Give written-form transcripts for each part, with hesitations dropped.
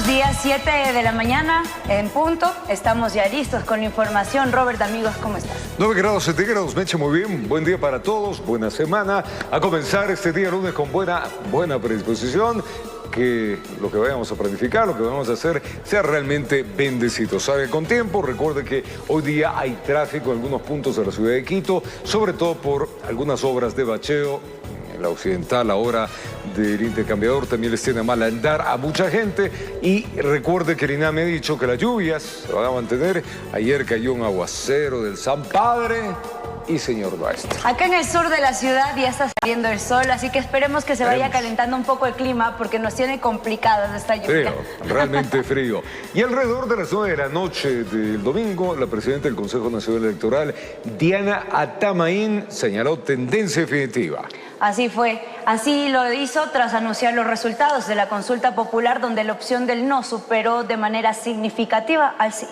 buenos días, 7 de la mañana en punto. Estamos ya listos con la información. Robert, amigos, ¿cómo estás? 9 grados centígrados, Meche, muy bien. Buen día para todos, buena semana. A comenzar este día lunes con buena predisposición. Que lo que vayamos a planificar, lo que vamos a hacer, sea realmente bendecido. Salga con tiempo. Recuerde que hoy día hay tráfico en algunos puntos de la ciudad de Quito, sobre todo por algunas obras de bacheo. En la occidental, ahora del intercambiador, también les tiene mal andar a mucha gente. Y recuerde que el INAME ha dicho que las lluvias se van a mantener. Ayer cayó un aguacero del San Padre y señor maestro. Acá en el sur de la ciudad ya está saliendo el sol, así que esperemos que se vaya calentando un poco el clima porque nos tiene complicados esta lluvia. Frío, realmente frío. Y alrededor de las 9 de la noche del domingo, la presidenta del Consejo Nacional Electoral, Diana Atamaín, señaló tendencia definitiva. Así fue. Así lo hizo tras anunciar los resultados de la consulta popular, donde la opción del no superó de manera significativa al sí.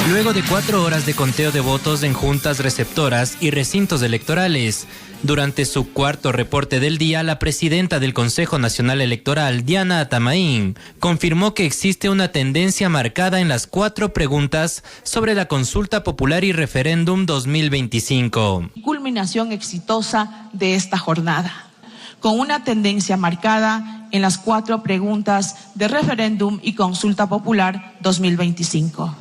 Luego de 4 horas de conteo de votos en juntas receptoras y recintos electorales, durante su cuarto reporte del día, la presidenta del Consejo Nacional Electoral, Diana Atamaín, confirmó que existe una tendencia marcada en las 4 preguntas sobre la consulta popular y referéndum 2025. Culminación exitosa de esta jornada, con una tendencia marcada en las 4 preguntas de referéndum y consulta popular 2025.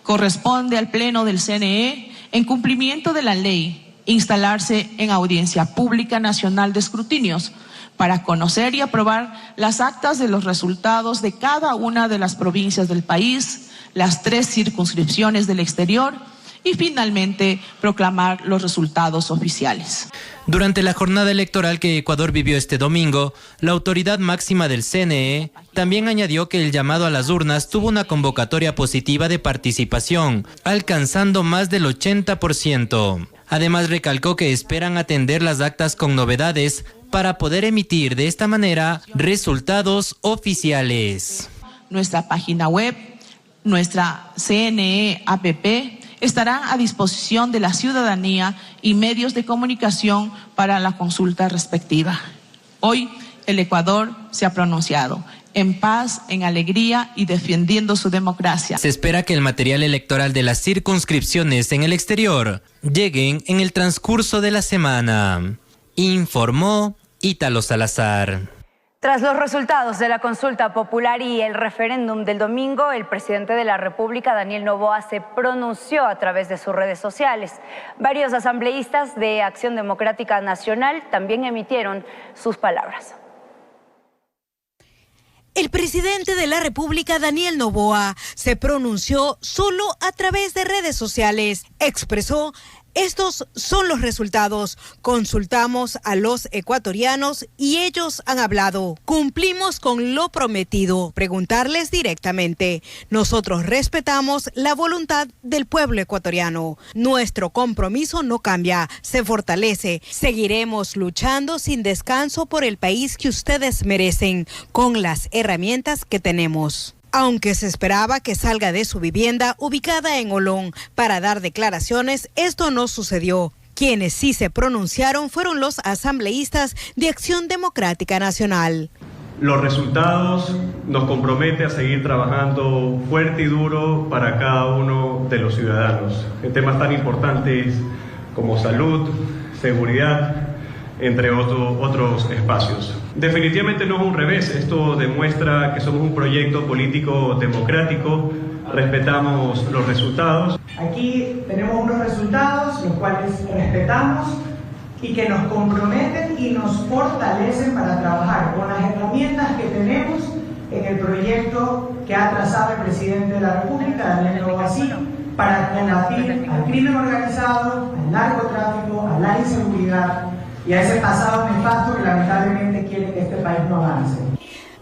Corresponde al Pleno del CNE, en cumplimiento de la ley, instalarse en audiencia pública nacional de escrutinios para conocer y aprobar las actas de los resultados de cada una de las provincias del país, las 3 circunscripciones del exterior y finalmente proclamar los resultados oficiales. Durante la jornada electoral que Ecuador vivió este domingo, la autoridad máxima del CNE también añadió que el llamado a las urnas tuvo una convocatoria positiva de participación, alcanzando más del 80%. Además, recalcó que esperan atender las actas con novedades para poder emitir de esta manera resultados oficiales. Nuestra página web, nuestra CNE APP, estará a disposición de la ciudadanía y medios de comunicación para la consulta respectiva. Hoy el Ecuador se ha pronunciado en paz, en alegría y defendiendo su democracia. Se espera que el material electoral de las circunscripciones en el exterior lleguen en el transcurso de la semana, informó Ítalo Salazar. Tras los resultados de la consulta popular y el referéndum del domingo, el presidente de la República, Daniel Noboa, se pronunció a través de sus redes sociales. Varios asambleístas de Acción Democrática Nacional también emitieron sus palabras. El presidente de la República, Daniel Noboa, se pronunció solo a través de redes sociales. Expresó: estos son los resultados. Consultamos a los ecuatorianos y ellos han hablado. Cumplimos con lo prometido. Preguntarles directamente. Nosotros respetamos la voluntad del pueblo ecuatoriano. Nuestro compromiso no cambia, se fortalece. Seguiremos luchando sin descanso por el país que ustedes merecen, con las herramientas que tenemos. Aunque se esperaba que salga de su vivienda ubicada en Olón para dar declaraciones, esto no sucedió. Quienes sí se pronunciaron fueron los asambleístas de Acción Democrática Nacional. Los resultados nos comprometen a seguir trabajando fuerte y duro para cada uno de los ciudadanos en temas tan importantes como salud, seguridad, entre otros espacios. Definitivamente no es un revés, esto demuestra que somos un proyecto político democrático, respetamos los resultados. Aquí tenemos unos resultados los cuales respetamos y que nos comprometen y nos fortalecen para trabajar con las herramientas que tenemos en el proyecto que ha trazado el presidente de la República, Daniel Noboa, para combatir al crimen organizado, al narcotráfico, a la inseguridad y a ese pasado nefasto que lamentablemente quiere que este país no avance.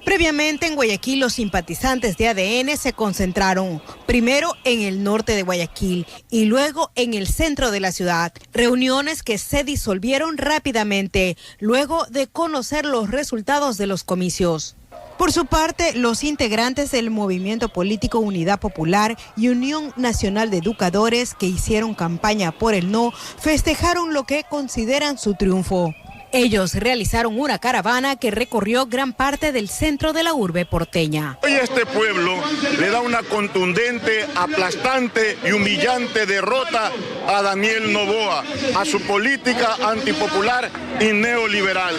Previamente en Guayaquil, los simpatizantes de ADN se concentraron, primero en el norte de Guayaquil y luego en el centro de la ciudad. Reuniones que se disolvieron rápidamente luego de conocer los resultados de los comicios. Por su parte, los integrantes del Movimiento Político Unidad Popular y Unión Nacional de Educadores, que hicieron campaña por el no, festejaron lo que consideran su triunfo. Ellos realizaron una caravana que recorrió gran parte del centro de la urbe porteña. Hoy este pueblo le da una contundente, aplastante y humillante derrota a Daniel Noboa, a su política antipopular y neoliberal.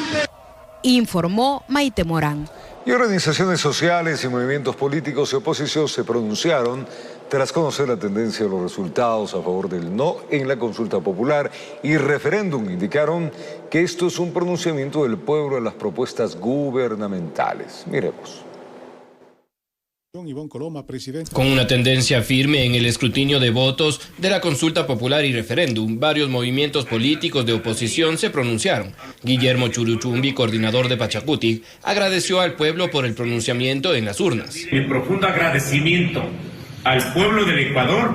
Informó Maite Morán. Y organizaciones sociales y movimientos políticos de oposición se pronunciaron tras conocer la tendencia de los resultados a favor del no en la consulta popular y referéndum. Indicaron que esto es un pronunciamiento del pueblo a las propuestas gubernamentales. Miremos. Con una tendencia firme en el escrutinio de votos de la consulta popular y referéndum, varios movimientos políticos de oposición se pronunciaron. Guillermo Churuchumbi, coordinador de Pachacutic, agradeció al pueblo por el pronunciamiento en las urnas. Mi profundo agradecimiento al pueblo del Ecuador,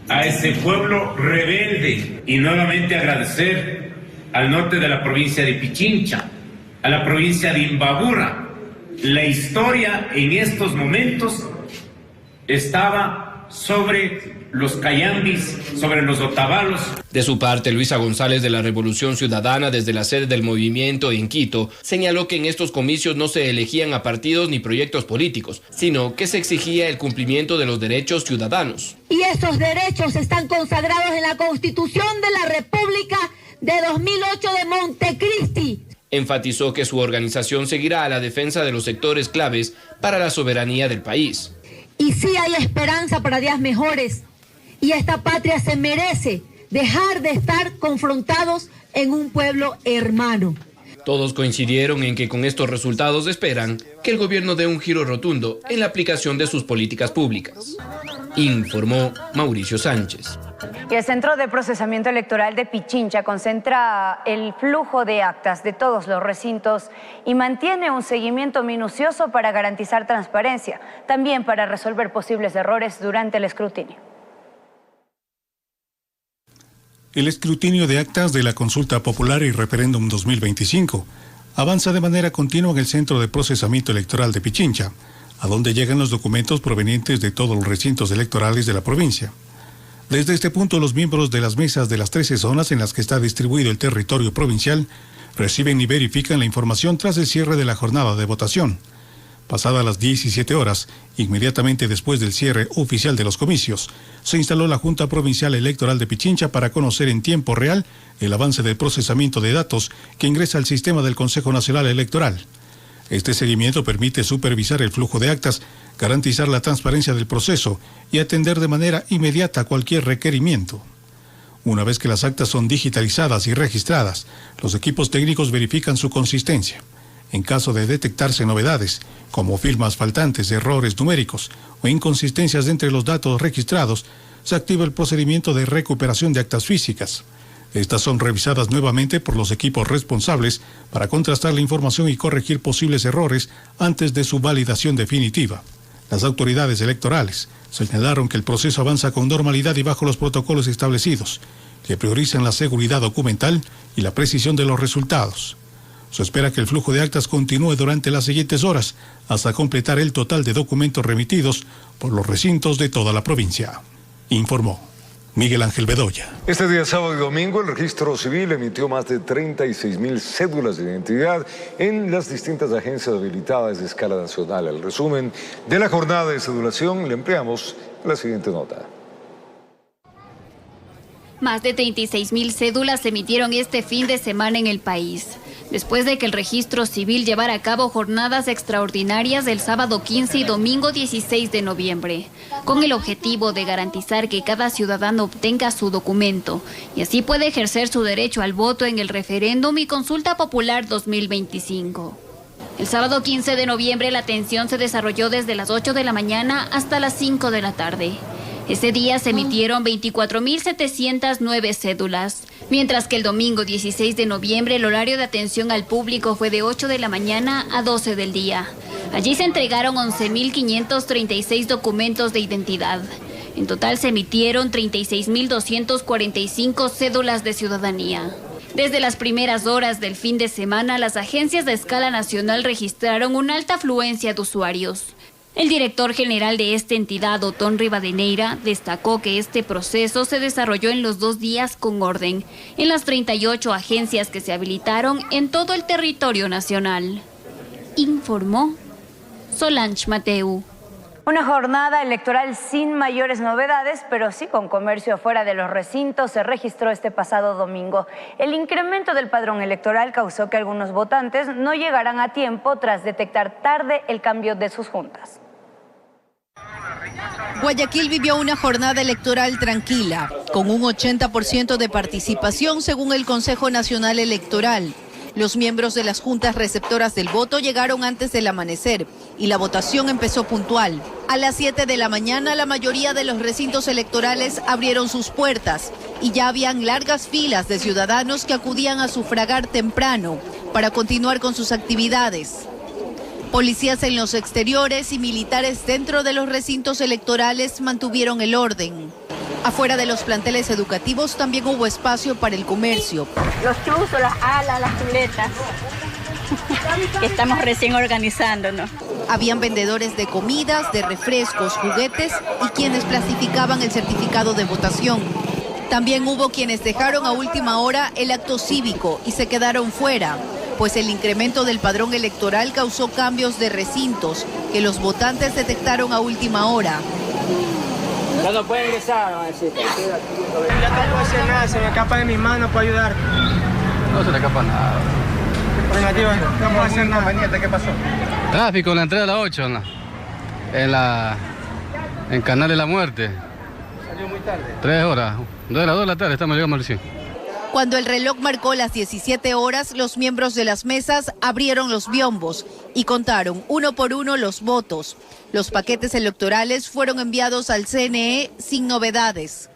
a ese pueblo rebelde, y nuevamente agradecer al norte de la provincia de Pichincha, a la provincia de Imbabura. La historia en estos momentos estaba sobre los cayambis, sobre los otavalos. De su parte, Luisa González de la Revolución Ciudadana, desde la sede del movimiento en Quito, señaló que en estos comicios no se elegían a partidos ni proyectos políticos, sino que se exigía el cumplimiento de los derechos ciudadanos. Y esos derechos están consagrados en la Constitución de la República de 2008 de Montecristi. Enfatizó que su organización seguirá a la defensa de los sectores claves para la soberanía del país. Y sí hay esperanza para días mejores. Y esta patria se merece dejar de estar confrontados en un pueblo hermano. Todos coincidieron en que con estos resultados esperan que el gobierno dé un giro rotundo en la aplicación de sus políticas públicas. Informó Mauricio Sánchez. Y el Centro de Procesamiento Electoral de Pichincha concentra el flujo de actas de todos los recintos y mantiene un seguimiento minucioso para garantizar transparencia, también para resolver posibles errores durante el escrutinio. El escrutinio de actas de la consulta popular y referéndum 2025 avanza de manera continua en el Centro de Procesamiento Electoral de Pichincha, a donde llegan los documentos provenientes de todos los recintos electorales de la provincia. Desde este punto, los miembros de las mesas de las 13 zonas en las que está distribuido el territorio provincial reciben y verifican la información tras el cierre de la jornada de votación. Pasadas las 17 horas, inmediatamente después del cierre oficial de los comicios, se instaló la Junta Provincial Electoral de Pichincha para conocer en tiempo real el avance del procesamiento de datos que ingresa al sistema del Consejo Nacional Electoral. Este seguimiento permite supervisar el flujo de actas, garantizar la transparencia del proceso y atender de manera inmediata cualquier requerimiento. Una vez que las actas son digitalizadas y registradas, los equipos técnicos verifican su consistencia. En caso de detectarse novedades, como firmas faltantes, errores numéricos o inconsistencias entre los datos registrados, se activa el procedimiento de recuperación de actas físicas. Estas son revisadas nuevamente por los equipos responsables para contrastar la información y corregir posibles errores antes de su validación definitiva. Las autoridades electorales señalaron que el proceso avanza con normalidad y bajo los protocolos establecidos, que priorizan la seguridad documental y la precisión de los resultados. Se espera que el flujo de actas continúe durante las siguientes horas hasta completar el total de documentos remitidos por los recintos de toda la provincia. Informó Miguel Ángel Bedoya. Este día sábado y domingo el registro civil emitió más de 36.000 cédulas de identidad en las distintas agencias habilitadas de escala nacional. El resumen de la jornada de cedulación le empleamos en la siguiente nota. Más de 36.000 cédulas se emitieron este fin de semana en el país, después de que el registro civil llevara a cabo jornadas extraordinarias el sábado 15 y domingo 16 de noviembre, con el objetivo de garantizar que cada ciudadano obtenga su documento y así pueda ejercer su derecho al voto en el referéndum y consulta popular 2025. El sábado 15 de noviembre la atención se desarrolló desde las 8 de la mañana hasta las 5 de la tarde. Ese día se emitieron 24.709 cédulas, mientras que el domingo 16 de noviembre el horario de atención al público fue de 8 de la mañana a 12 del día. Allí se entregaron 11.536 documentos de identidad. En total se emitieron 36.245 cédulas de ciudadanía. Desde las primeras horas del fin de semana, las agencias de escala nacional registraron una alta afluencia de usuarios. El director general de esta entidad, Otón Rivadeneira, destacó que este proceso se desarrolló en los 2 días con orden, en las 38 agencias que se habilitaron en todo el territorio nacional. Informó Solange Mateu. Una jornada electoral sin mayores novedades, pero sí con comercio fuera de los recintos, se registró este pasado domingo. El incremento del padrón electoral causó que algunos votantes no llegaran a tiempo tras detectar tarde el cambio de sus juntas. Guayaquil vivió una jornada electoral tranquila, con un 80% de participación según el Consejo Nacional Electoral. Los miembros de las juntas receptoras del voto llegaron antes del amanecer y la votación empezó puntual. A las 7 de la mañana, la mayoría de los recintos electorales abrieron sus puertas y ya habían largas filas de ciudadanos que acudían a sufragar temprano para continuar con sus actividades. Policías en los exteriores y militares dentro de los recintos electorales mantuvieron el orden. Afuera de los planteles educativos también hubo espacio para el comercio. Los chuzos, las alas, las chuletas, que estamos recién organizándonos. Habían vendedores de comidas, de refrescos, juguetes y quienes plastificaban el certificado de votación. También hubo quienes dejaron a última hora el acto cívico y se quedaron fuera, pues el incremento del padrón electoral causó cambios de recintos que los votantes detectaron a última hora. Ya no puede ingresar, a decir. Ya no puedo hacer nada, se me escapa de mis manos, ¿puedo ayudar? No se le escapa nada. Negativo, no puedo hacer nada. ¿Qué pasó? Tráfico en la entrada de la 8, en Canal de la Muerte. Salió muy tarde. 3 horas, 2 de la tarde, estamos llegando al recién. Cuando el reloj marcó las 17 horas, los miembros de las mesas abrieron los biombos y contaron uno por uno los votos. Los paquetes electorales fueron enviados al CNE sin novedades,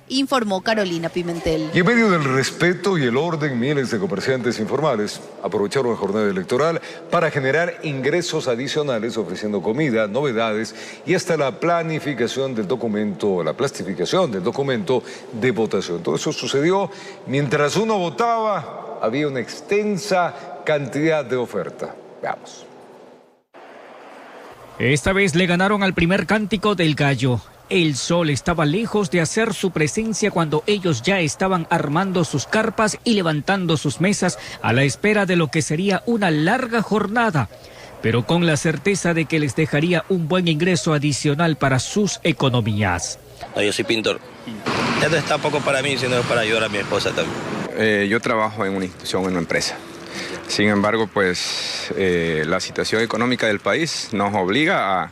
informó Carolina Pimentel. Y en medio del respeto y el orden, miles de comerciantes informales aprovecharon la jornada electoral para generar ingresos adicionales, ofreciendo comida, novedades y hasta la planificación del documento, la plastificación del documento de votación. Todo eso sucedió mientras uno votaba, había una extensa cantidad de oferta. Veamos. Esta vez le ganaron al primer cántico del gallo. El sol estaba lejos de hacer su presencia cuando ellos ya estaban armando sus carpas y levantando sus mesas a la espera de lo que sería una larga jornada, pero con la certeza de que les dejaría un buen ingreso adicional para sus economías. No, yo soy pintor. Esto está poco para mí, sino para ayudar a mi esposa también. Yo trabajo en una institución, en una empresa. Sin embargo, pues la situación económica del país nos obliga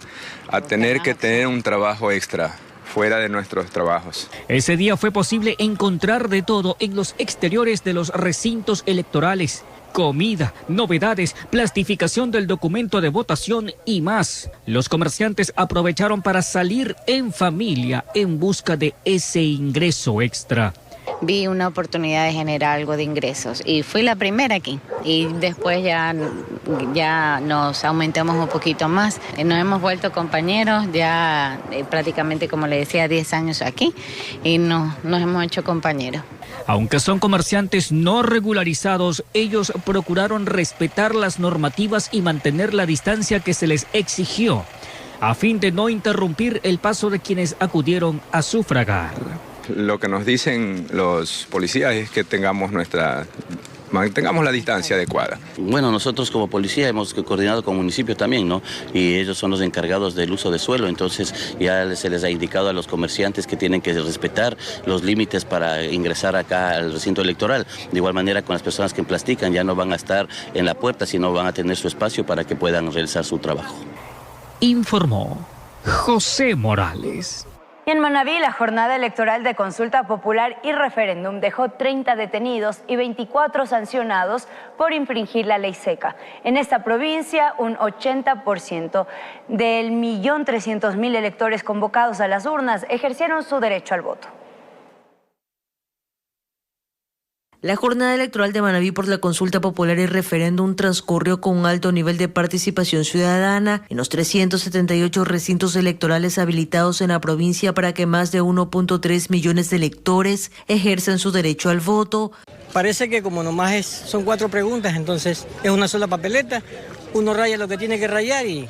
a tener que tener un trabajo extra fuera de nuestros trabajos. Ese día fue posible encontrar de todo en los exteriores de los recintos electorales. Comida, novedades, plastificación del documento de votación y más. Los comerciantes aprovecharon para salir en familia en busca de ese ingreso extra. Vi una oportunidad de generar algo de ingresos y fui la primera aquí y después ya nos aumentamos un poquito más. Nos hemos vuelto compañeros ya prácticamente, como le decía, 10 años aquí y nos hemos hecho compañeros. Aunque son comerciantes no regularizados, ellos procuraron respetar las normativas y mantener la distancia que se les exigió, a fin de no interrumpir el paso de quienes acudieron a sufragar. Lo que nos dicen los policías es que mantengamos la distancia adecuada. Bueno, nosotros como policía hemos coordinado con municipios también, ¿no? Y ellos son los encargados del uso de suelo, entonces ya se les ha indicado a los comerciantes que tienen que respetar los límites para ingresar acá al recinto electoral. De igual manera, con las personas que plastican ya no van a estar en la puerta, sino van a tener su espacio para que puedan realizar su trabajo. Informó José Morales. Y en Manabí, la jornada electoral de consulta popular y referéndum dejó 30 detenidos y 24 sancionados por infringir la ley seca. En esta provincia, un 80% del 1.300.000 electores convocados a las urnas ejercieron su derecho al voto. La jornada electoral de Manabí por la consulta popular y referéndum transcurrió con un alto nivel de participación ciudadana en los 378 recintos electorales habilitados en la provincia para que más de 1.3 millones de electores ejerzan su derecho al voto. Parece que como nomás son 4 preguntas, entonces es una sola papeleta, uno raya lo que tiene que rayar y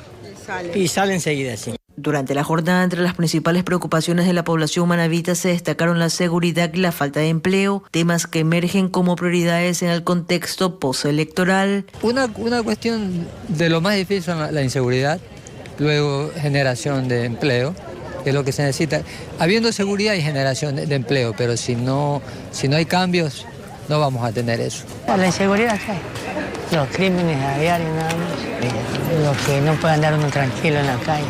sale enseguida, sí. Durante la jornada, entre las principales preocupaciones de la población manabita se destacaron la seguridad y la falta de empleo, temas que emergen como prioridades en el contexto postelectoral. Una cuestión de lo más difícil son la inseguridad, luego generación de empleo, que es lo que se necesita. Habiendo seguridad y generación de empleo, pero si no hay cambios, no vamos a tener eso. La inseguridad que hay, los crímenes a diario nada más, los que no pueden andar uno tranquilo en la calle.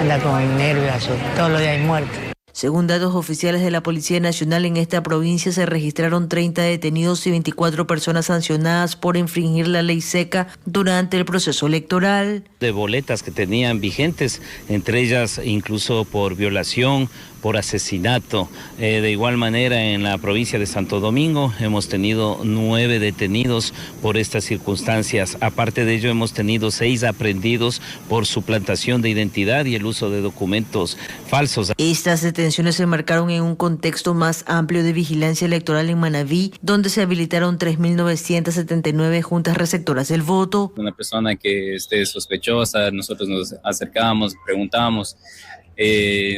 Anda con nervios, todos los días hay muertos. Según datos oficiales de la Policía Nacional, en esta provincia se registraron 30 detenidos y 24 personas sancionadas por infringir la ley seca durante el proceso electoral. De boletas que tenían vigentes, entre ellas incluso por violación, por asesinato. De igual manera, en la provincia de Santo Domingo hemos tenido 9 detenidos por estas circunstancias. Aparte de ello, hemos tenido 6 aprehendidos por suplantación de identidad y el uso de documentos falsos. Estas detenciones se marcaron en un contexto más amplio de vigilancia electoral en Manabí, donde se habilitaron 3.979 juntas receptoras del voto. Una persona que esté sospechosa, nosotros nos acercábamos, preguntábamos.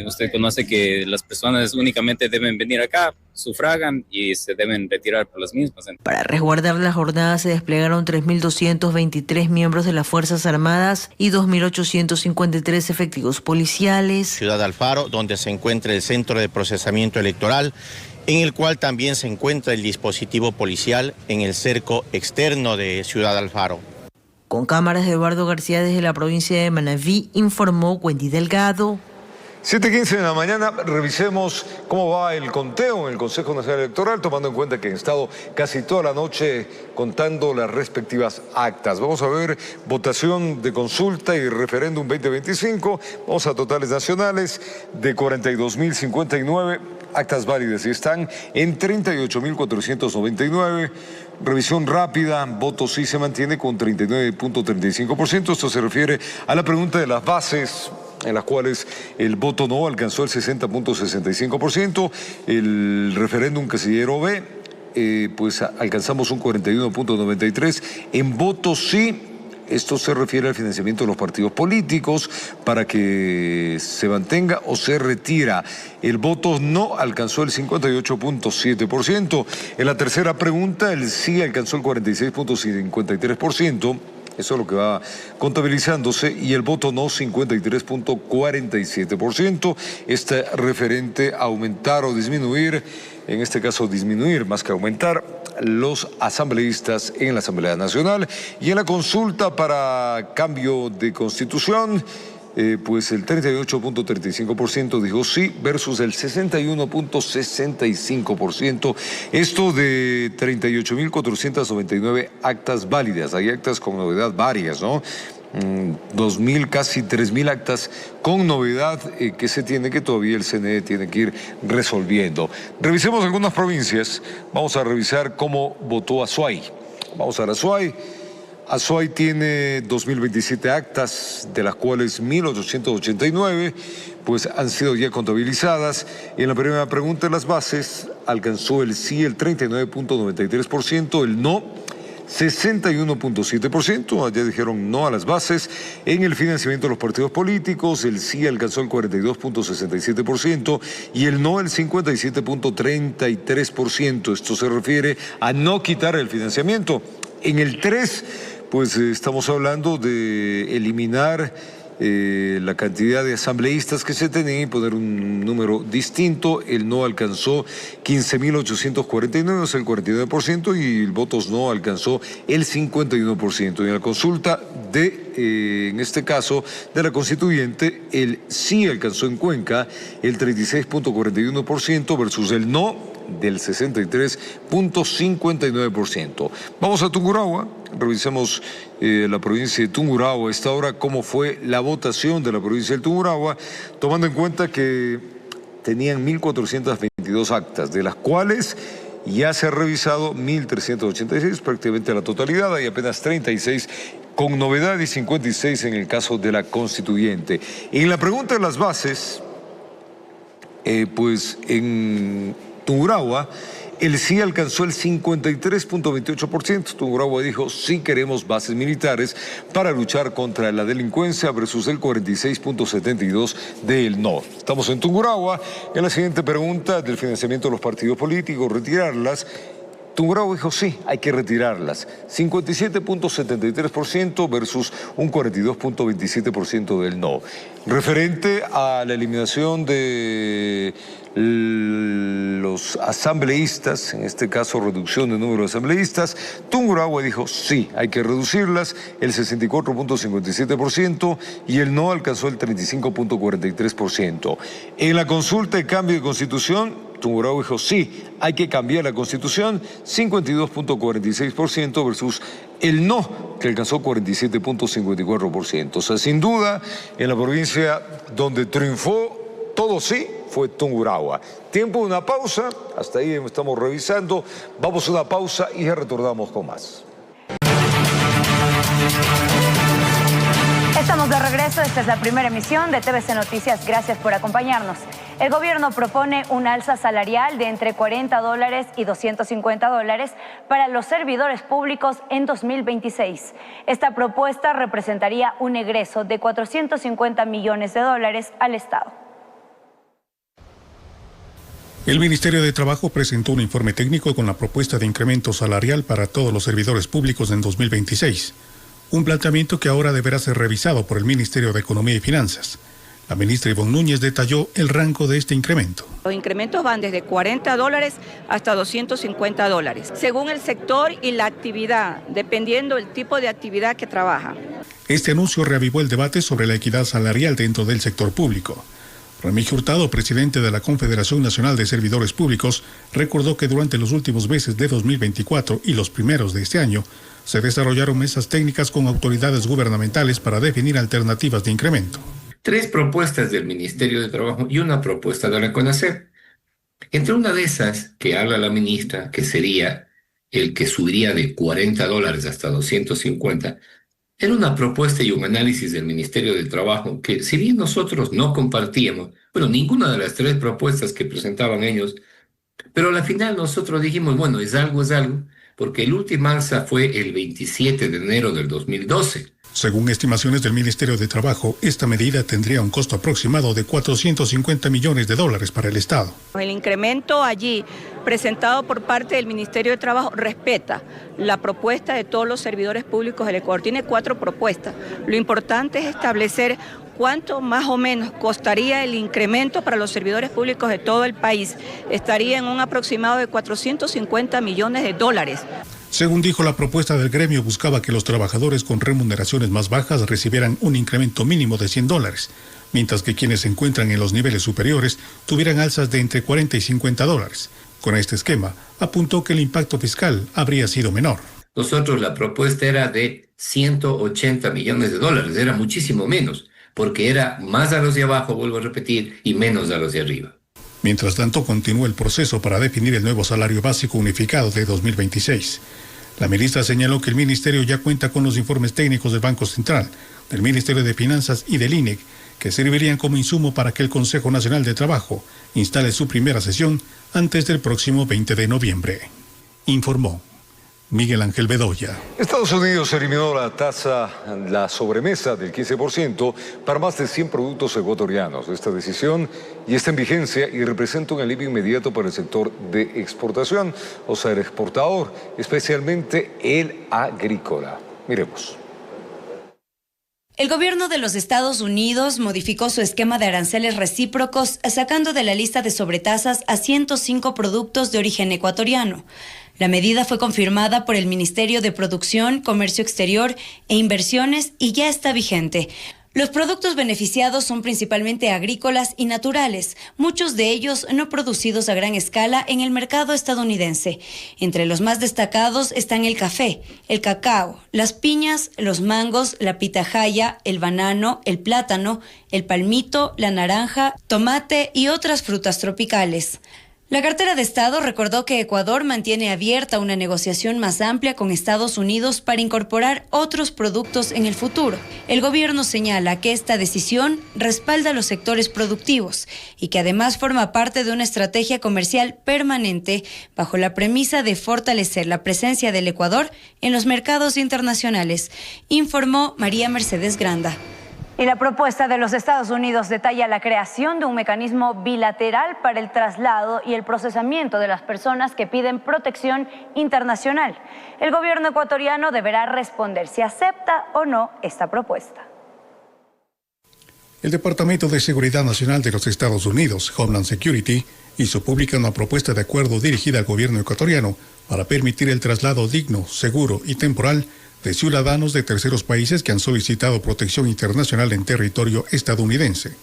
Usted conoce que las personas únicamente deben venir acá, sufragan y se deben retirar por las mismas. Para resguardar la jornada se desplegaron 3.223 miembros de las Fuerzas Armadas y 2.853 efectivos policiales. Ciudad Alfaro, donde se encuentra el Centro de Procesamiento Electoral, en el cual también se encuentra el dispositivo policial en el cerco externo de Ciudad Alfaro. Con cámaras de Eduardo García desde la provincia de Manabí, informó Wendy Delgado. 7:15 de la mañana, revisemos cómo va el conteo en el Consejo Nacional Electoral, tomando en cuenta que han estado casi toda la noche contando las respectivas actas. Vamos a ver votación de consulta y referéndum 2025. Vamos a totales nacionales de 42.059 actas válidas y están en 38.499. Revisión rápida, voto sí se mantiene con 39.35%. Esto se refiere a la pregunta de las bases, en las cuales el voto no alcanzó el 60.65%, el referéndum casillero B, pues alcanzamos un 41.93%, en voto sí. Esto se refiere al financiamiento de los partidos políticos para que se mantenga o se retira. El voto no alcanzó el 58.7%. En la tercera pregunta, el sí alcanzó el 46.53%. Eso es lo que va contabilizándose, y el voto no 53.47%. Este referente a aumentar o disminuir, en este caso disminuir más que aumentar, los asambleístas en la Asamblea Nacional. Y en la consulta para cambio de constitución, pues el 38.35% dijo sí versus el 61.65%. Esto de 38.499 actas válidas. Hay actas con novedad varias, ¿no? 2.000, casi 3.000 actas con novedad que se tiene, que todavía el CNE tiene que ir resolviendo. Revisemos algunas provincias. Vamos a revisar cómo votó Azuay. Vamos a Azuay. Azuay tiene 2.027 actas, de las cuales 1.889 pues han sido ya contabilizadas. En la primera pregunta de las bases alcanzó el sí el 39.93%, el no 61.7%, allá dijeron no a las bases. En el financiamiento de los partidos políticos, el sí alcanzó el 42.67% y el no el 57.33%. Esto se refiere a no quitar el financiamiento. En el 3, pues estamos hablando de eliminar la cantidad de asambleístas que se tenía y poner un número distinto. El no alcanzó 15.849, o sea, el 49%, y el votos no alcanzó el 51%. Y en la consulta en este caso, de la constituyente, el sí alcanzó en Cuenca el 36.41% versus el no del 63.59%. Vamos a Tungurahua, revisemos la provincia de Tungurahua. A esta hora, cómo fue la votación de la provincia de Tungurahua, tomando en cuenta que tenían 1.422 actas, de las cuales ya se ha revisado 1.386, prácticamente la totalidad. Hay apenas 36 con novedad y 56 en el caso de la constituyente. En la pregunta de las bases, pues en Tungurahua, El sí alcanzó el 53.28%. Tungurahua dijo, sí queremos bases militares para luchar contra la delincuencia versus el 46.72% del no. Estamos en Tungurahua. En la siguiente pregunta del financiamiento de los partidos políticos, retirarlas. Tungurahua dijo sí, hay que retirarlas. 57.73% versus un 42.27% del no. Referente a la eliminación de los asambleístas, en este caso reducción del número de asambleístas, Tungurahua dijo sí, hay que reducirlas, el 64.57%, y el no alcanzó el 35.43%. En la consulta de cambio de constitución, Tungurahua dijo sí, hay que cambiar la Constitución, 52.46% versus el no, que alcanzó 47.54%. O sea, sin duda, en la provincia donde triunfó todo sí, fue Tungurahua. Tiempo de una pausa, hasta ahí estamos revisando. Vamos a una pausa y ya retornamos con más. Estamos de regreso, esta es la primera emisión de TVC Noticias, gracias por acompañarnos. El gobierno propone un alza salarial de entre $40 y $250 para los servidores públicos en 2026. Esta propuesta representaría un egreso de $450 millones al Estado. El Ministerio de Trabajo presentó un informe técnico con la propuesta de incremento salarial para todos los servidores públicos en 2026. Un planteamiento que ahora deberá ser revisado por el Ministerio de Economía y Finanzas. La ministra Ivonne Núñez detalló el rango de este incremento. Los incrementos van desde $40 hasta $250, según el sector y la actividad, dependiendo del tipo de actividad que trabaja. Este anuncio reavivó el debate sobre la equidad salarial dentro del sector público. Remigio Hurtado, presidente de la Confederación Nacional de Servidores Públicos, recordó que durante los últimos meses de 2024 y los primeros de este año, se desarrollaron mesas técnicas con autoridades gubernamentales para definir alternativas de incremento. 3 propuestas del Ministerio de Trabajo y una propuesta de la CONACEP. Entre una de esas, que habla la ministra, que sería el que subiría de $40 hasta $250, era una propuesta y un análisis del Ministerio de Trabajo que, si bien nosotros no compartíamos, bueno, ninguna de las 3 propuestas que presentaban ellos, pero al final nosotros dijimos, bueno, es algo, porque el último alza fue el 27 de enero del 2012. Según estimaciones del Ministerio de Trabajo, esta medida tendría un costo aproximado de $450 millones para el Estado. El incremento allí presentado por parte del Ministerio de Trabajo respeta la propuesta de todos los servidores públicos del Ecuador. Tiene 4 propuestas. Lo importante es establecer cuánto más o menos costaría el incremento para los servidores públicos de todo el país. Estaría en un aproximado de $450 millones. Según dijo, la propuesta del gremio buscaba que los trabajadores con remuneraciones más bajas recibieran un incremento mínimo de $100, mientras que quienes se encuentran en los niveles superiores tuvieran alzas de entre $40 y $50. Con este esquema, apuntó que el impacto fiscal habría sido menor. Nosotros la propuesta era de $180 millones, era muchísimo menos, porque era más a los de abajo, vuelvo a repetir, y menos a los de arriba. Mientras tanto, continúa el proceso para definir el nuevo salario básico unificado de 2026. La ministra señaló que el ministerio ya cuenta con los informes técnicos del Banco Central, del Ministerio de Finanzas y del INEC, que servirían como insumo para que el Consejo Nacional de Trabajo instale su primera sesión antes del próximo 20 de noviembre. Informó Miguel Ángel Bedoya. Estados Unidos eliminó la sobremesa del 15% para más de 100 productos ecuatorianos. Esta decisión ya está en vigencia y representa un alivio inmediato para el sector de exportación, o sea, el exportador, especialmente el agrícola. Miremos. El gobierno de los Estados Unidos modificó su esquema de aranceles recíprocos, sacando de la lista de sobretasas a 105 productos de origen ecuatoriano. La medida fue confirmada por el Ministerio de Producción, Comercio Exterior e Inversiones y ya está vigente. Los productos beneficiados son principalmente agrícolas y naturales, muchos de ellos no producidos a gran escala en el mercado estadounidense. Entre los más destacados están el café, el cacao, las piñas, los mangos, la pitahaya, el banano, el plátano, el palmito, la naranja, tomate y otras frutas tropicales. La cartera de Estado recordó que Ecuador mantiene abierta una negociación más amplia con Estados Unidos para incorporar otros productos en el futuro. El gobierno señala que esta decisión respalda a los sectores productivos y que además forma parte de una estrategia comercial permanente bajo la premisa de fortalecer la presencia del Ecuador en los mercados internacionales, informó María Mercedes Granda. Y la propuesta de los Estados Unidos detalla la creación de un mecanismo bilateral para el traslado y el procesamiento de las personas que piden protección internacional. El gobierno ecuatoriano deberá responder si acepta o no esta propuesta. El Departamento de Seguridad Nacional de los Estados Unidos, Homeland Security, hizo pública una propuesta de acuerdo dirigida al gobierno ecuatoriano para permitir el traslado digno, seguro y temporal de ciudadanos de terceros países que han solicitado protección internacional en territorio estadounidense.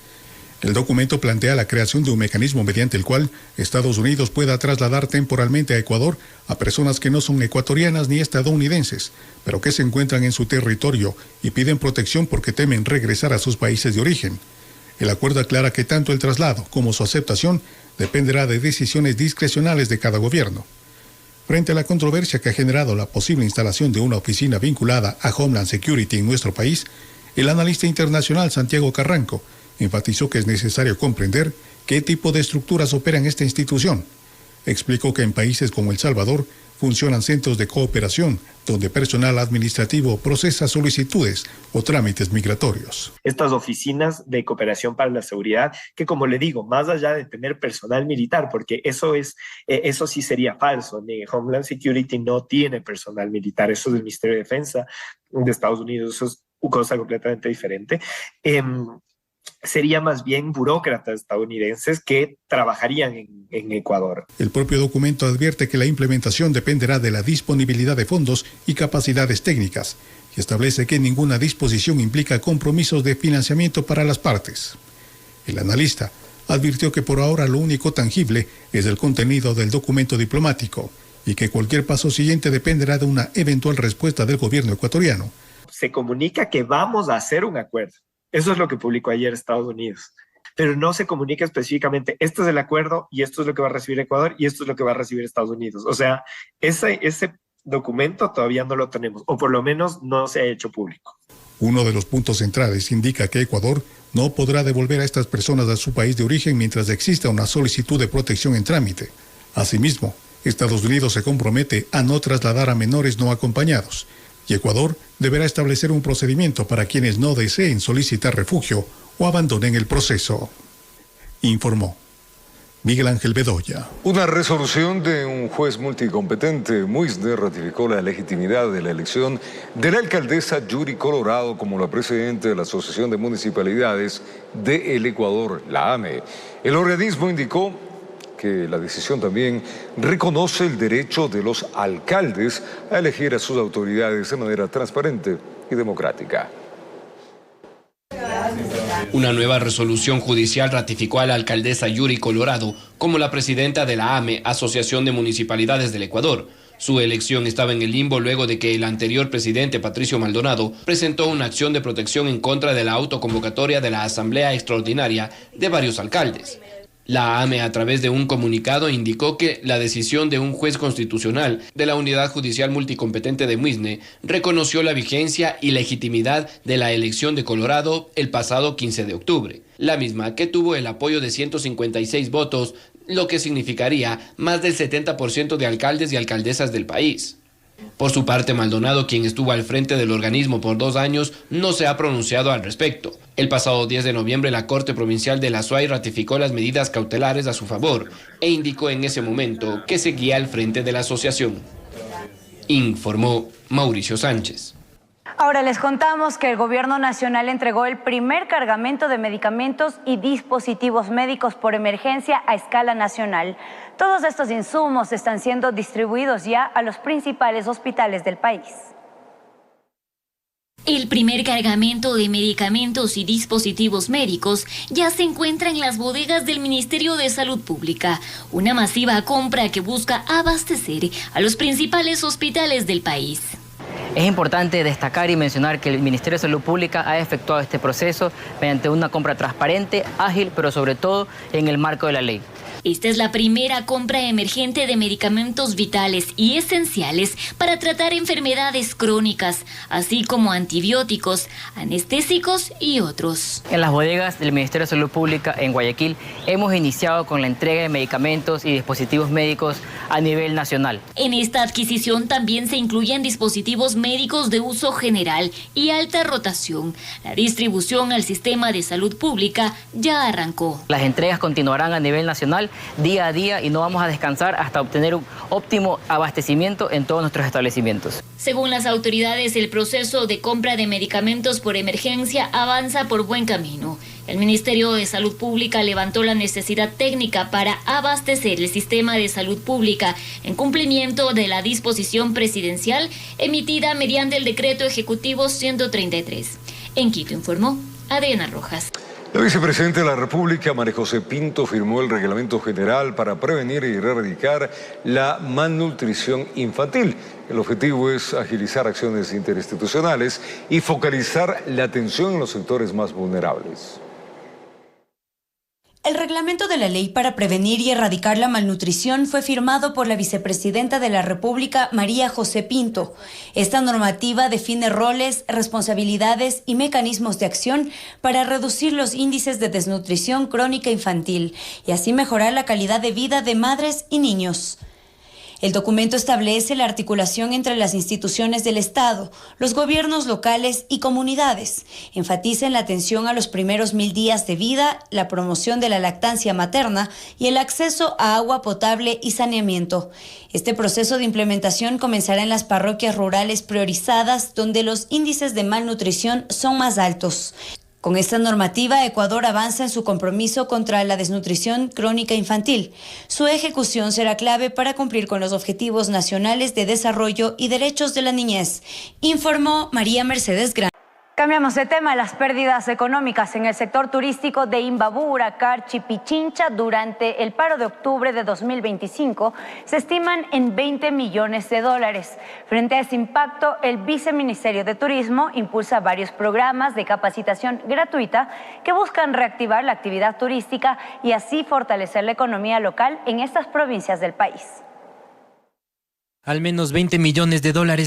El documento plantea la creación de un mecanismo mediante el cual Estados Unidos pueda trasladar temporalmente a Ecuador a personas que no son ecuatorianas ni estadounidenses, pero que se encuentran en su territorio y piden protección porque temen regresar a sus países de origen. El acuerdo aclara que tanto el traslado como su aceptación dependerá de decisiones discrecionales de cada gobierno. Frente a la controversia que ha generado la posible instalación de una oficina vinculada a Homeland Security en nuestro país, el analista internacional Santiago Carranco enfatizó que es necesario comprender qué tipo de estructuras operan esta institución. Explicó que en países como El Salvador funcionan centros de cooperación donde personal administrativo procesa solicitudes o trámites migratorios. Estas oficinas de cooperación para la seguridad, que como le digo, más allá de tener personal militar, porque eso sí sería falso, Homeland Security no tiene personal militar, eso es el Ministerio de Defensa de Estados Unidos, eso es una cosa completamente diferente. Sería más bien burócratas estadounidenses que trabajarían en Ecuador. El propio documento advierte que la implementación dependerá de la disponibilidad de fondos y capacidades técnicas y establece que ninguna disposición implica compromisos de financiamiento para las partes. El analista advirtió que por ahora lo único tangible es el contenido del documento diplomático y que cualquier paso siguiente dependerá de una eventual respuesta del gobierno ecuatoriano. Se comunica que vamos a hacer un acuerdo. Eso es lo que publicó ayer Estados Unidos. Pero no se comunica específicamente, este es el acuerdo y esto es lo que va a recibir Ecuador y esto es lo que va a recibir Estados Unidos. O sea, ese documento todavía no lo tenemos, o por lo menos no se ha hecho público. Uno de los puntos centrales indica que Ecuador no podrá devolver a estas personas a su país de origen mientras exista una solicitud de protección en trámite. Asimismo, Estados Unidos se compromete a no trasladar a menores no acompañados, y Ecuador deberá establecer un procedimiento para quienes no deseen solicitar refugio o abandonen el proceso, informó Miguel Ángel Bedoya. Una resolución de un juez multicompetente, Muisne, ratificó la legitimidad de la elección de la alcaldesa Yuri Colorado como la presidenta de la Asociación de Municipalidades del Ecuador, la AME. El organismo indicó que la decisión también reconoce el derecho de los alcaldes a elegir a sus autoridades de manera transparente y democrática. Una nueva resolución judicial ratificó a la alcaldesa Yuri Colorado como la presidenta de la AME, Asociación de Municipalidades del Ecuador. Su elección estaba en el limbo luego de que el anterior presidente Patricio Maldonado presentó una acción de protección en contra de la autoconvocatoria de la Asamblea Extraordinaria de varios alcaldes. La AME, a través de un comunicado, indicó que la decisión de un juez constitucional de la Unidad Judicial Multicompetente de Muisne reconoció la vigencia y legitimidad de la elección de Colorado el pasado 15 de octubre, la misma que tuvo el apoyo de 156 votos, lo que significaría más del 70% de alcaldes y alcaldesas del país. Por su parte, Maldonado, quien estuvo al frente del organismo por 2 años, no se ha pronunciado al respecto. El pasado 10 de noviembre, la Corte Provincial de la SUAY ratificó las medidas cautelares a su favor e indicó en ese momento que seguía al frente de la asociación. Informó Mauricio Sánchez. Ahora les contamos que el Gobierno Nacional entregó el primer cargamento de medicamentos y dispositivos médicos por emergencia a escala nacional. Todos estos insumos están siendo distribuidos ya a los principales hospitales del país. El primer cargamento de medicamentos y dispositivos médicos ya se encuentra en las bodegas del Ministerio de Salud Pública, una masiva compra que busca abastecer a los principales hospitales del país. Es importante destacar y mencionar que el Ministerio de Salud Pública ha efectuado este proceso mediante una compra transparente, ágil, pero sobre todo en el marco de la ley. Esta es la primera compra emergente de medicamentos vitales y esenciales para tratar enfermedades crónicas, así como antibióticos, anestésicos y otros. En las bodegas del Ministerio de Salud Pública en Guayaquil hemos iniciado con la entrega de medicamentos y dispositivos médicos a nivel nacional. En esta adquisición también se incluyen dispositivos médicos de uso general y alta rotación. La distribución al sistema de salud pública ya arrancó. Las entregas continuarán a nivel nacional día a día y no vamos a descansar hasta obtener un óptimo abastecimiento en todos nuestros establecimientos. Según las autoridades, el proceso de compra de medicamentos por emergencia avanza por buen camino. El Ministerio de Salud Pública levantó la necesidad técnica para abastecer el sistema de salud pública en cumplimiento de la disposición presidencial emitida mediante el Decreto Ejecutivo 133. En Quito informó Adriana Rojas. La vicepresidenta de la República, María José Pinto, firmó el Reglamento General para prevenir y erradicar la malnutrición infantil. El objetivo es agilizar acciones interinstitucionales y focalizar la atención en los sectores más vulnerables. El reglamento de la ley para prevenir y erradicar la malnutrición fue firmado por la vicepresidenta de la República, María José Pinto. Esta normativa define roles, responsabilidades y mecanismos de acción para reducir los índices de desnutrición crónica infantil y así mejorar la calidad de vida de madres y niños. El documento establece la articulación entre las instituciones del Estado, los gobiernos locales y comunidades. Enfatiza en la atención a los primeros 1000 días de vida, la promoción de la lactancia materna y el acceso a agua potable y saneamiento. Este proceso de implementación comenzará en las parroquias rurales priorizadas, donde los índices de malnutrición son más altos. Con esta normativa, Ecuador avanza en su compromiso contra la desnutrición crónica infantil. Su ejecución será clave para cumplir con los objetivos nacionales de desarrollo y derechos de la niñez, informó María Mercedes Gran. Cambiamos de tema. Las pérdidas económicas en el sector turístico de Imbabura, Carchi, Pichincha durante el paro de octubre de 2025 se estiman en $20 millones. Frente a ese impacto, el Viceministerio de Turismo impulsa varios programas de capacitación gratuita que buscan reactivar la actividad turística y así fortalecer la economía local en estas provincias del país. Al menos $20 millones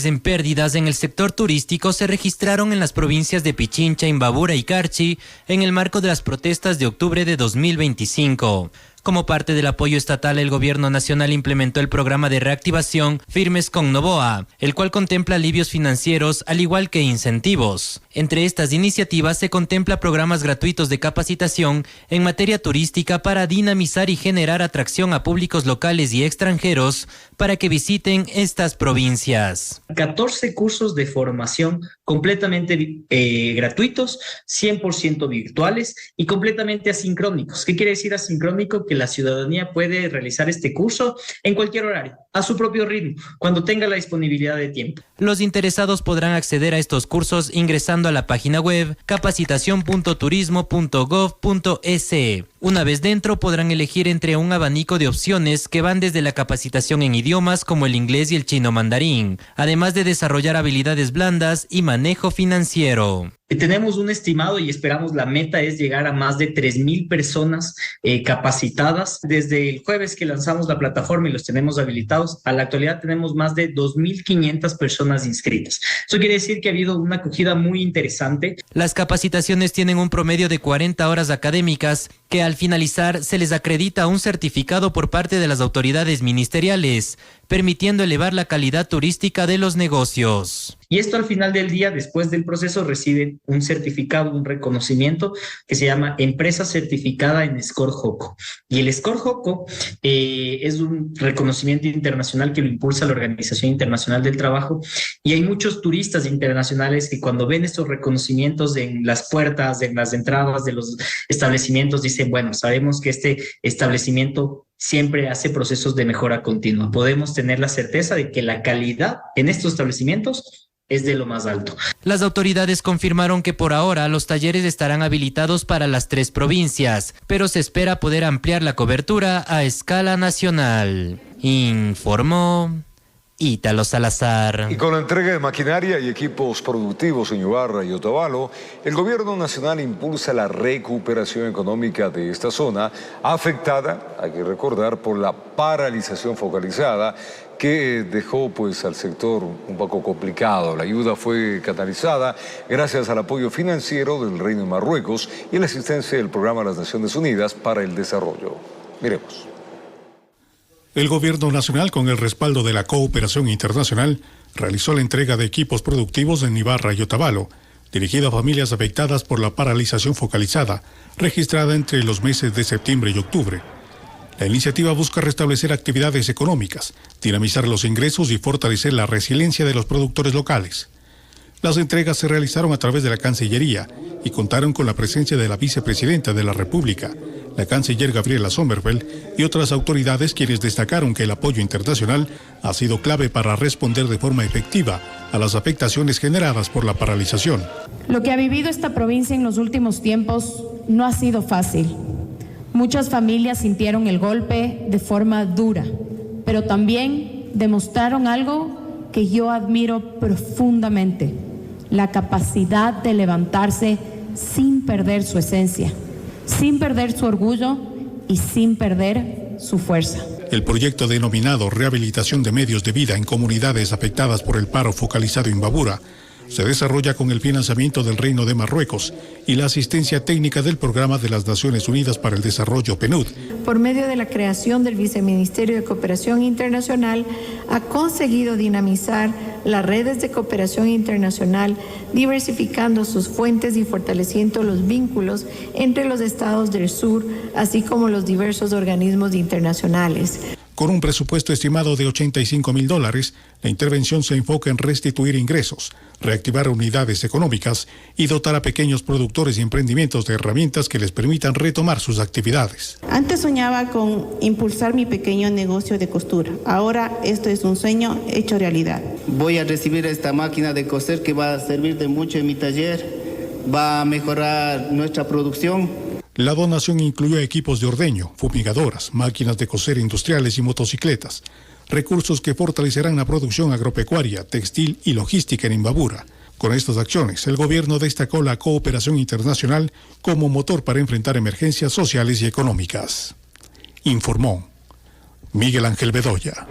en pérdidas en el sector turístico se registraron en las provincias de Pichincha, Imbabura y Carchi en el marco de las protestas de octubre de 2025. Como parte del apoyo estatal, el gobierno nacional implementó el programa de reactivación Firmes con Novoa, el cual contempla alivios financieros al igual que incentivos. Entre estas iniciativas se contempla programas gratuitos de capacitación en materia turística para dinamizar y generar atracción a públicos locales y extranjeros para que visiten estas provincias. 14 cursos de formación completamente gratuitos, 100% virtuales y completamente asincrónicos. ¿Qué quiere decir asincrónico? Que la ciudadanía puede realizar este curso en cualquier horario, a su propio ritmo, cuando tenga la disponibilidad de tiempo. Los interesados podrán acceder a estos cursos ingresando a la página web capacitación.turismo.gov.es. Una vez dentro podrán elegir entre un abanico de opciones que van desde la capacitación en idiomas como el inglés y el chino mandarín, además de desarrollar habilidades blandas y manejo financiero. Tenemos un estimado y esperamos, la meta es llegar a más de 3,000 personas capacitadas. Desde el jueves que lanzamos la plataforma y los tenemos habilitados, a la actualidad tenemos más de 2,500 personas inscritas. Eso quiere decir que ha habido una acogida muy interesante. Las capacitaciones tienen un promedio de 40 horas académicas que al finalizar se les acredita un certificado por parte de las autoridades ministeriales, permitiendo elevar la calidad turística de los negocios. Y esto al final del día, después del proceso, reciben un certificado, un reconocimiento que se llama Empresa Certificada en Score Joco. Y el Score Joco es un reconocimiento internacional que lo impulsa la Organización Internacional del Trabajo. Y hay muchos turistas internacionales que cuando ven estos reconocimientos en las puertas, en las entradas de los establecimientos, dicen, bueno, sabemos que este establecimiento siempre hace procesos de mejora continua. Podemos tener la certeza de que la calidad en estos establecimientos es de lo más alto. Las autoridades confirmaron que por ahora los talleres estarán habilitados para las 3 provincias, pero se espera poder ampliar la cobertura a escala nacional, informó Ítalo Salazar. Y con la entrega de maquinaria y equipos productivos en Ibarra y Otavalo, el gobierno nacional impulsa la recuperación económica de esta zona afectada, hay que recordar, por la paralización focalizada que dejó pues al sector un poco complicado. La ayuda fue canalizada gracias al apoyo financiero del Reino de Marruecos y la asistencia del Programa de las Naciones Unidas para el Desarrollo. Miremos. El gobierno nacional, con el respaldo de la cooperación internacional, realizó la entrega de equipos productivos en Ibarra y Otavalo, dirigida a familias afectadas por la paralización focalizada, registrada entre los meses de septiembre y octubre. La iniciativa busca restablecer actividades económicas, dinamizar los ingresos y fortalecer la resiliencia de los productores locales. Las entregas se realizaron a través de la Cancillería y contaron con la presencia de la vicepresidenta de la República, la canciller Gabriela Sommerfeld y otras autoridades, quienes destacaron que el apoyo internacional ha sido clave para responder de forma efectiva a las afectaciones generadas por la paralización. Lo que ha vivido esta provincia en los últimos tiempos no ha sido fácil. Muchas familias sintieron el golpe de forma dura, pero también demostraron algo que yo admiro profundamente: la capacidad de levantarse sin perder su esencia, sin perder su orgullo y sin perder su fuerza. El proyecto denominado Rehabilitación de Medios de Vida en Comunidades Afectadas por el Paro Focalizado Imbabura se desarrolla con el financiamiento del Reino de Marruecos y la asistencia técnica del Programa de las Naciones Unidas para el Desarrollo, PNUD. Por medio de la creación del Viceministerio de Cooperación Internacional, ha conseguido dinamizar las redes de cooperación internacional, diversificando sus fuentes y fortaleciendo los vínculos entre los estados del sur, así como los diversos organismos internacionales. Con un presupuesto estimado de $85.000, la intervención se enfoca en restituir ingresos, reactivar unidades económicas y dotar a pequeños productores y emprendimientos de herramientas que les permitan retomar sus actividades. Antes soñaba con impulsar mi pequeño negocio de costura. Ahora esto es un sueño hecho realidad. Voy a recibir esta máquina de coser que va a servir de mucho en mi taller, va a mejorar nuestra producción. La donación incluyó equipos de ordeño, fumigadoras, máquinas de coser industriales y motocicletas, recursos que fortalecerán la producción agropecuaria, textil y logística en Imbabura. Con estas acciones, el gobierno destacó la cooperación internacional como motor para enfrentar emergencias sociales y económicas. Informó Miguel Ángel Bedoya.